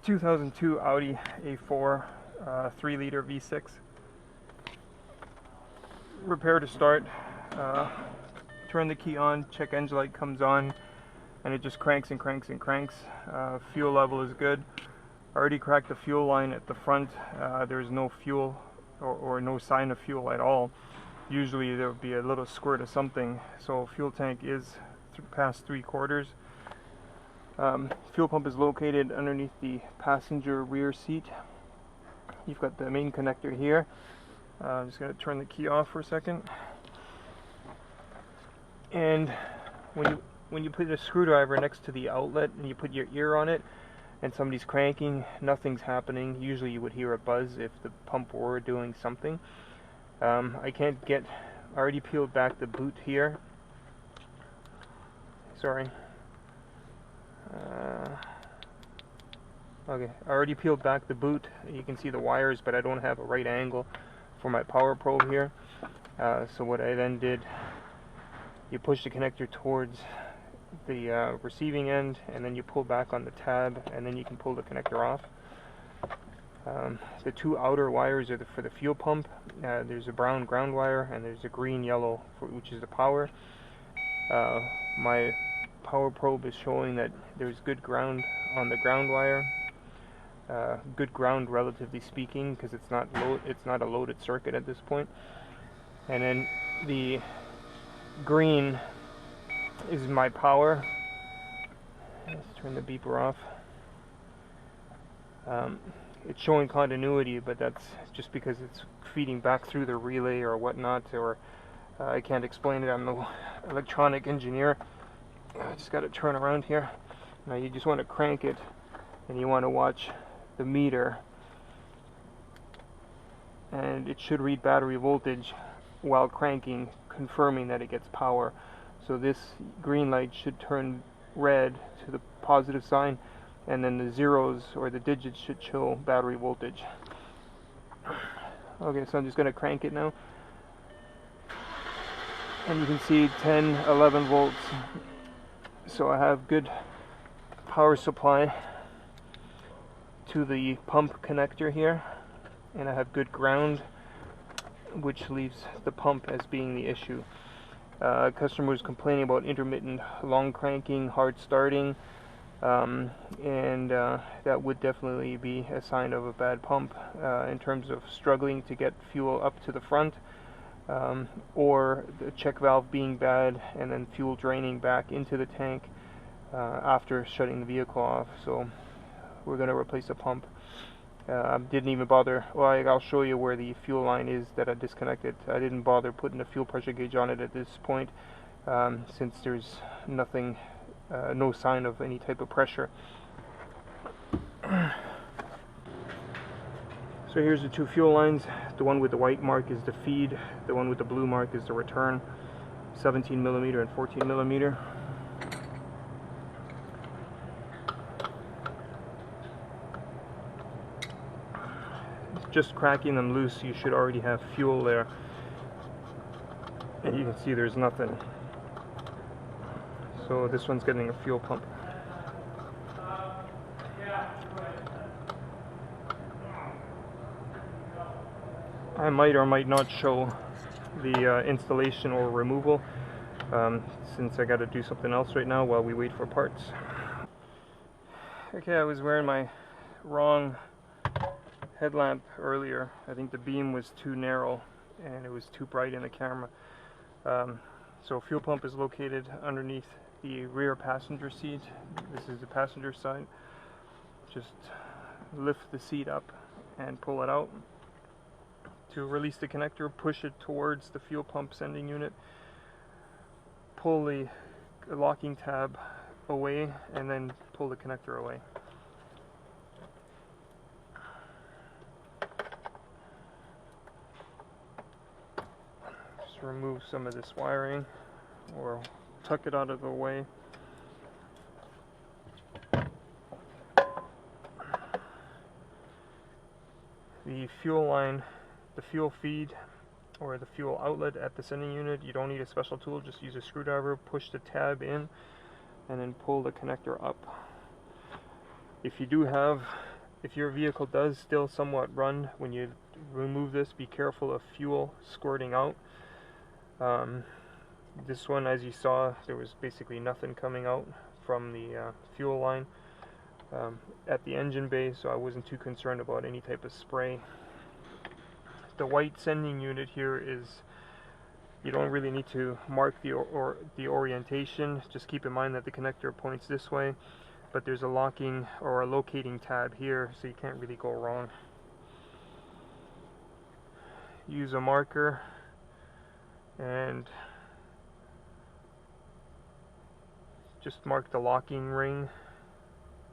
2002 Audi A4 3-liter V6. Repair to start. Turn the key on, check engine light comes on, and it just cranks and cranks and cranks. Fuel level is good. Already cracked the fuel line at the front. There's no fuel or no sign of fuel at all. Usually there would be a little squirt of something. So fuel tank is past 3/4. Fuel pump is located underneath the passenger rear seat. You've got the main connector here. I'm just going to turn the key off for a second. And when you put a screwdriver next to the outlet and you put your ear on it and somebody's cranking, nothing's happening. Usually you would hear a buzz if the pump were doing something. I already peeled back the boot here. Sorry. Okay, I already peeled back the boot. You can see the wires, but I don't have a right angle for my power probe here. So what I then did, you push the connector towards the receiving end, and then you pull back on the tab, and then you can pull the connector off. The two outer wires are for the fuel pump. There's a brown ground wire, and there's a green yellow, which is the power. My power probe is showing that there's good ground on the ground wire. Good ground, relatively speaking, because it's not a loaded circuit at this point. And then the green is my power. Let's turn the beeper off. It's showing continuity, but that's just because it's feeding back through the relay or whatnot, or I can't explain it. I'm no electronic engineer. I just got to turn around here. Now you just want to crank it, and you want to watch the meter, and it should read battery voltage while cranking, confirming that it gets power. So this green light should turn red to the positive sign, and then the zeros or the digits should show battery voltage. Okay, so I'm just going to crank it now, and you can see 10, 11 volts. So I have good power supply to the pump connector here, and I have good ground, which leaves the pump as being the issue. Customer was complaining about intermittent long cranking, hard starting, and that would definitely be a sign of a bad pump in terms of struggling to get fuel up to the front, or the check valve being bad and then fuel draining back into the tank after shutting the vehicle off. So we're going to replace the pump. Didn't even bother. Well, I'll show you where the fuel line is that I disconnected. I didn't bother putting a fuel pressure gauge on it at this point, since there's nothing, no sign of any type of pressure. So here's the two fuel lines. The one with the white mark is the feed. The one with the blue mark is the return. 17mm and 14mm. Just cracking them loose, you should already have fuel there, and you can see there's nothing. So this one's getting a fuel pump. I might or might not show the installation or removal, since I got to do something else right now while we wait for parts. Okay, I was wearing my wrong headlamp earlier. I think the beam was too narrow and it was too bright in the camera. So fuel pump is located underneath the rear passenger seat. This is the passenger side. Just lift the seat up and pull it out. To release the connector, push it towards the fuel pump sending unit. Pull the locking tab away and then pull the connector away. Remove some of this wiring or tuck it out of the way. The fuel line, the fuel feed or the fuel outlet at the sending unit, you don't need a special tool, just use a screwdriver, push the tab in and then pull the connector up. If you do have if your vehicle does still somewhat run when you remove this, be careful of fuel squirting out. This one, as you saw, there was basically nothing coming out from the fuel line at the engine bay, so I wasn't too concerned about any type of spray. The white sending unit here is, you don't really need to mark the orientation. Just keep in mind that the connector points this way, but there's a locking or a locating tab here, so you can't really go wrong. Use a marker and just mark the locking ring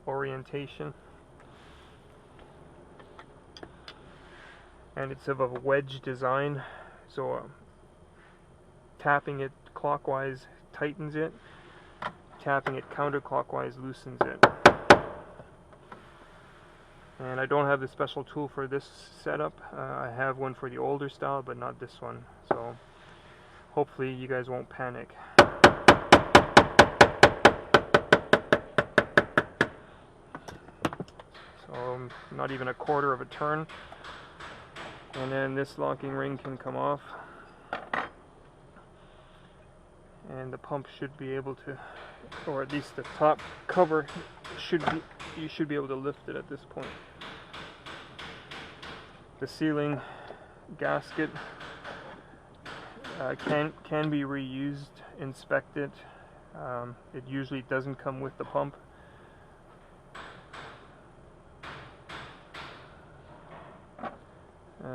orientation. And it's of a wedge design, so tapping it clockwise tightens it, tapping it counterclockwise loosens it. And I don't have the special tool for this setup. I have one for the older style, but not this one, so hopefully you guys won't panic. So not even a quarter of a turn, and then this locking ring can come off, and the pump should be able to, or at least the top cover should be, you should be able to lift it at this point. The sealing gasket can be reused. Inspect it. It usually doesn't come with the pump.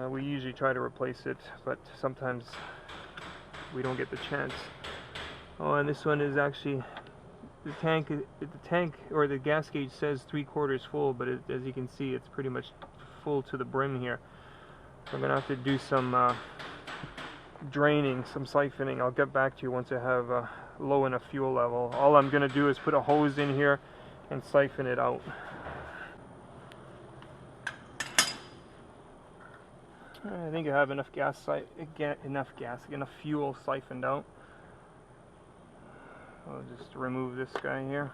We usually try to replace it, but sometimes we don't get the chance. Oh, and this one is actually, the tank or the gas gauge says 3/4 full, but as you can see, it's pretty much full to the brim here. So I'm gonna have to do some draining, some siphoning. I'll get back to you once I have low enough fuel level. All I'm gonna do is put a hose in here and siphon it out. I think I have enough enough fuel siphoned out. I'll just remove this guy here.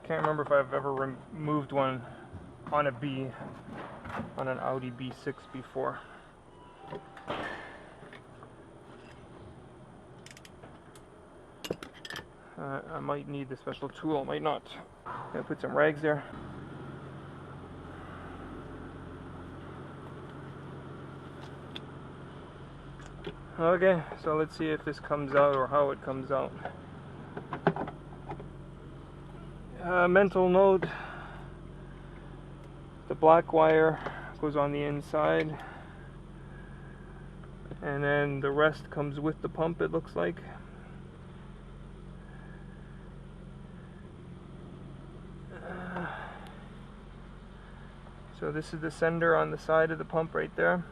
Can't remember if I've ever removed one on an Audi B6 before. I might need the special tool, might not. Gonna put some rags there. Okay, so let's see if this comes out or how it comes out. Mental note, the black wire goes on the inside, and then the rest comes with the pump, it looks like. So this is the sender on the side of the pump right there.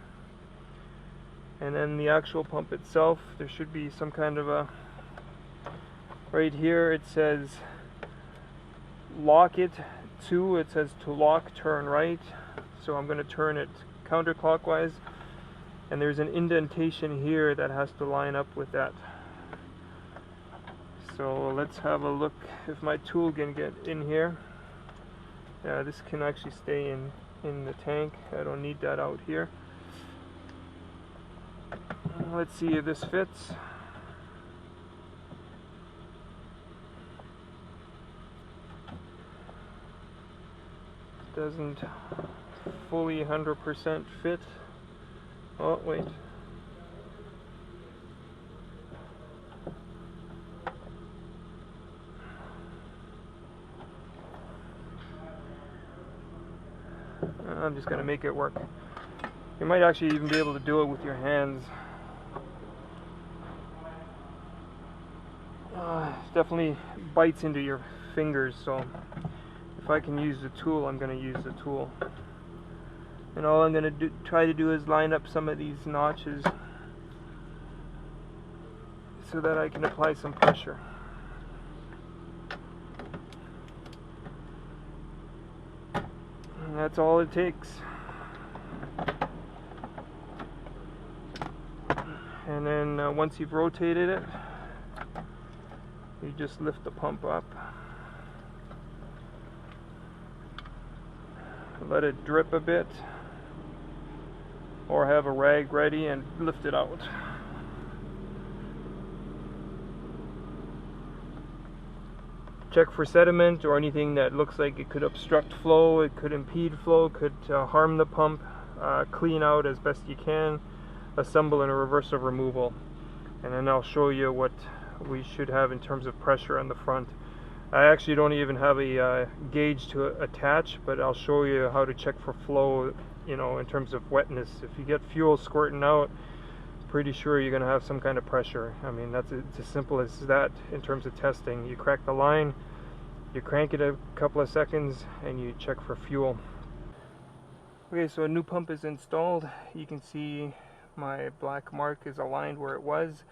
And then the actual pump itself, there should be some kind of a, right here it says lock it to, it says to lock, turn right. So I'm going to turn it counterclockwise, and there's an indentation here that has to line up with that. So let's have a look if my tool can get in here. Yeah, this can actually stay in the tank. I don't need that out here. Let's see if this fits. Doesn't fully 100% fit. Oh, wait. I'm just going to make it work. You might actually even be able to do it with your hands. Definitely bites into your fingers, so if I can use the tool, I'm going to use the tool. And all I'm going to try to do is line up some of these notches so that I can apply some pressure. And that's all it takes. And then once you've rotated it, you just lift the pump up, let it drip a bit, or have a rag ready and lift it out. Check for sediment or anything that looks like it could obstruct flow, it could impede flow, could harm the pump. Clean out as best you can, assemble in a reversive removal, and then I'll show you what we should have in terms of pressure on the front. I actually don't even have a gauge to attach, but I'll show you how to check for flow, you know, in terms of wetness. If you get fuel squirting out, pretty sure you're going to have some kind of pressure. I mean, it's as simple as that in terms of testing. You crack the line, you crank it a couple of seconds, and you check for fuel. Okay, so a new pump is installed. You can see my black mark is aligned where it was.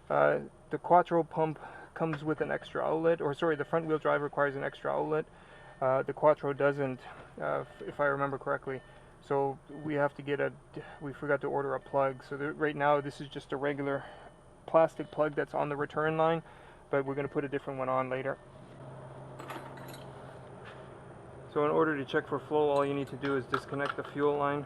The Quattro pump comes with an extra outlet, or sorry, the front wheel drive requires an extra outlet. The Quattro doesn't, if I remember correctly. So we have to get we forgot to order a plug. So right now this is just a regular plastic plug that's on the return line, but we're going to put a different one on later. So in order to check for flow, all you need to do is disconnect the fuel line.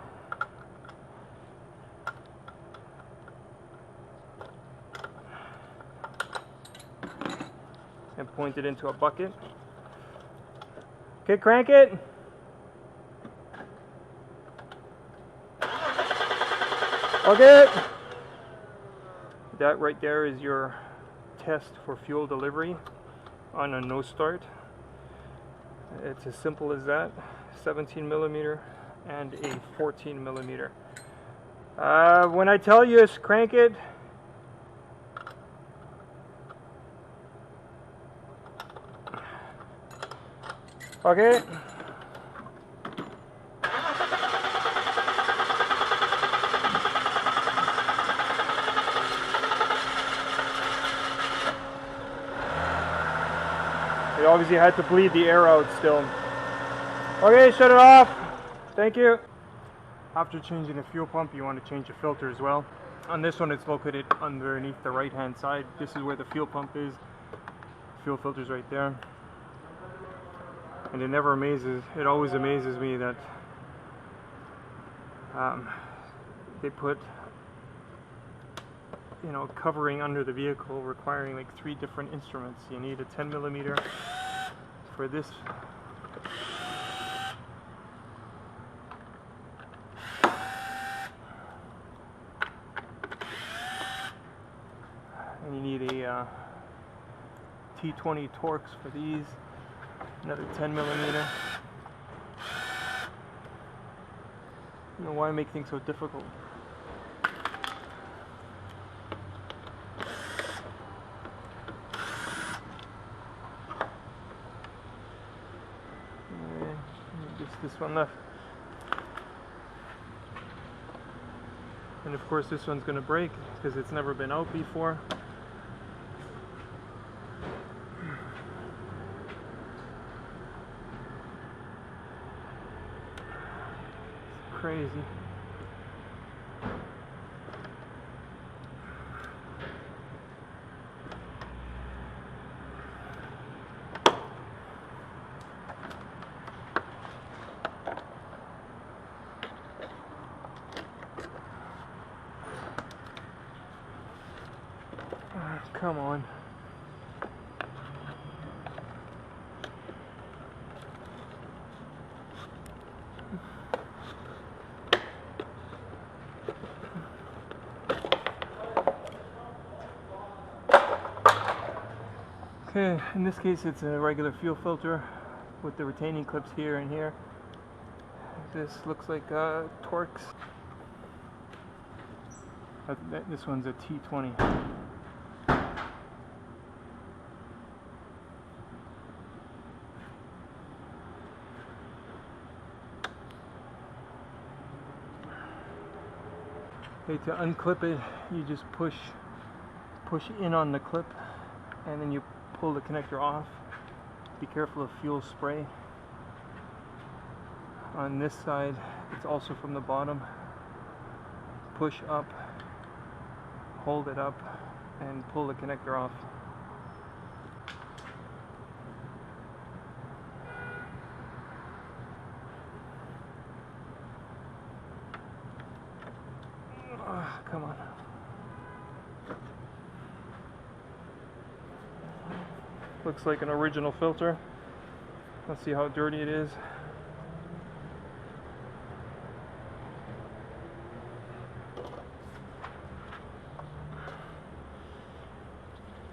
And point it into a bucket. Okay, crank it. Okay. That right there is your test for fuel delivery on a no start. It's as simple as that. 17 millimeter and a 14 millimeter. When I tell you to crank it, okay. It obviously had to bleed the air out still. Okay, shut it off. Thank you. After changing the fuel pump, you want to change the filter as well. On this one, it's located underneath the right-hand side. This is where the fuel pump is. Fuel filter's right there. And it always amazes me that they put, you know, covering under the vehicle requiring like 3 different instruments. You need a 10 millimeter for this. And you need a T20 Torx for these. Another 10 millimeter. I don't know why I make things so difficult. Just this one left. And of course this one's going to break because it's never been out before. Crazy. Come on. Okay, in this case it's a regular fuel filter with the retaining clips here and here. This looks like a Torx. This one's a T20. Okay, to unclip it, you just push in on the clip and then you pull the connector off. Be careful of fuel spray. On this side, it's also from the bottom. Push up, hold it up and pull the connector off. Come on. Looks like an original filter. Let's see how dirty it is.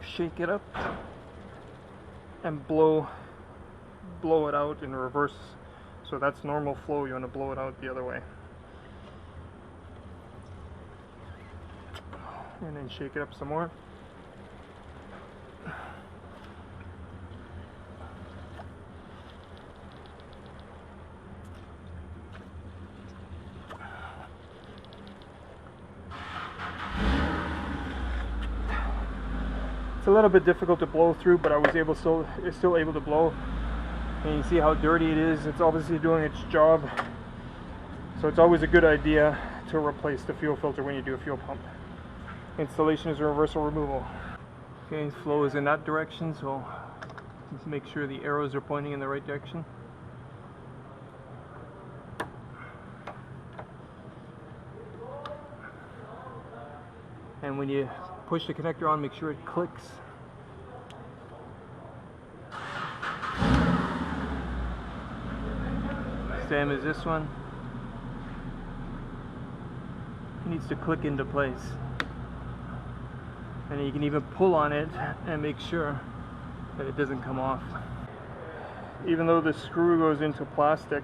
Shake it up and blow it out in reverse. So that's normal flow. You want to blow it out the other way. And then shake it up some more. It's a little bit difficult to blow through, but I was still able to blow. And you see how dirty it is. It's obviously doing its job. So it's always a good idea to replace the fuel filter when you do a fuel pump. Installation is reversal removal. Okay, flow is in that direction, so just make sure the arrows are pointing in the right direction. And when you push the connector on, make sure it clicks. Same as this one. It needs to click into place. And you can even pull on it and make sure that it doesn't come off. Even though the screw goes into plastic,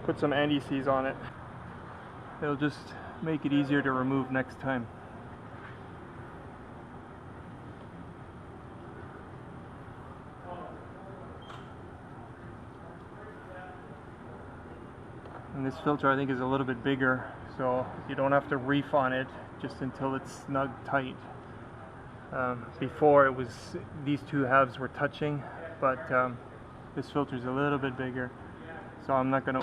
put some anti-seize on it. It'll just make it easier to remove next time. And this filter I think is a little bit bigger, so you don't have to reef on it just until it's snug tight. Before it was, these two halves were touching, but this filter is a little bit bigger, so I'm not going to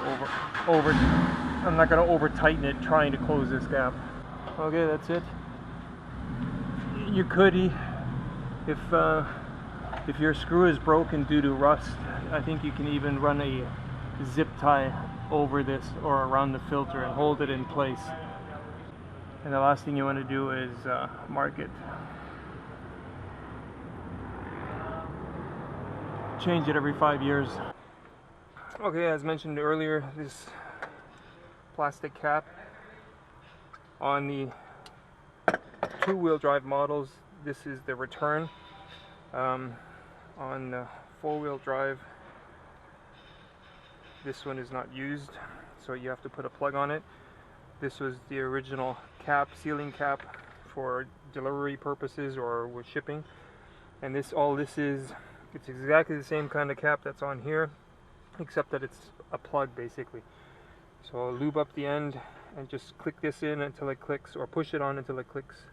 over tighten it trying to close this gap. Okay, that's it. You could, if your screw is broken due to rust, I think you can even run a zip tie over this or around the filter and hold it in place. And the last thing you want to do is mark it. Change it every 5 years. Okay, as mentioned earlier, this plastic cap on the two-wheel drive models, this is the return. On the four-wheel drive, this one is not used, so you have to put a plug on it. This was the original cap, sealing cap for delivery purposes or with shipping. And this, all this is, it's exactly the same kind of cap that's on here, except that it's a plug basically. So I'll lube up the end and just click this in until it clicks, or push it on until it clicks.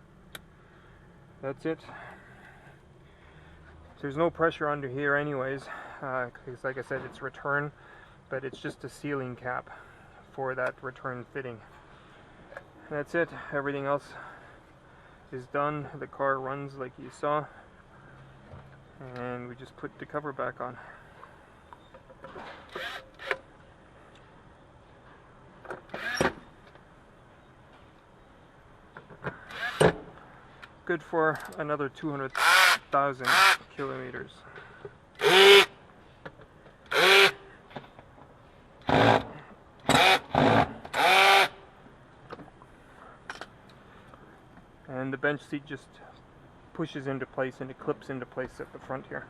That's it. There's no pressure under here anyways, because like I said, it's return, but it's just a sealing cap for that return fitting. That's it. Everything else is done. The car runs like you saw, and we just put the cover back on. Good for another 200,000 kilometers. And the bench seat just pushes into place and it clips into place at the front here.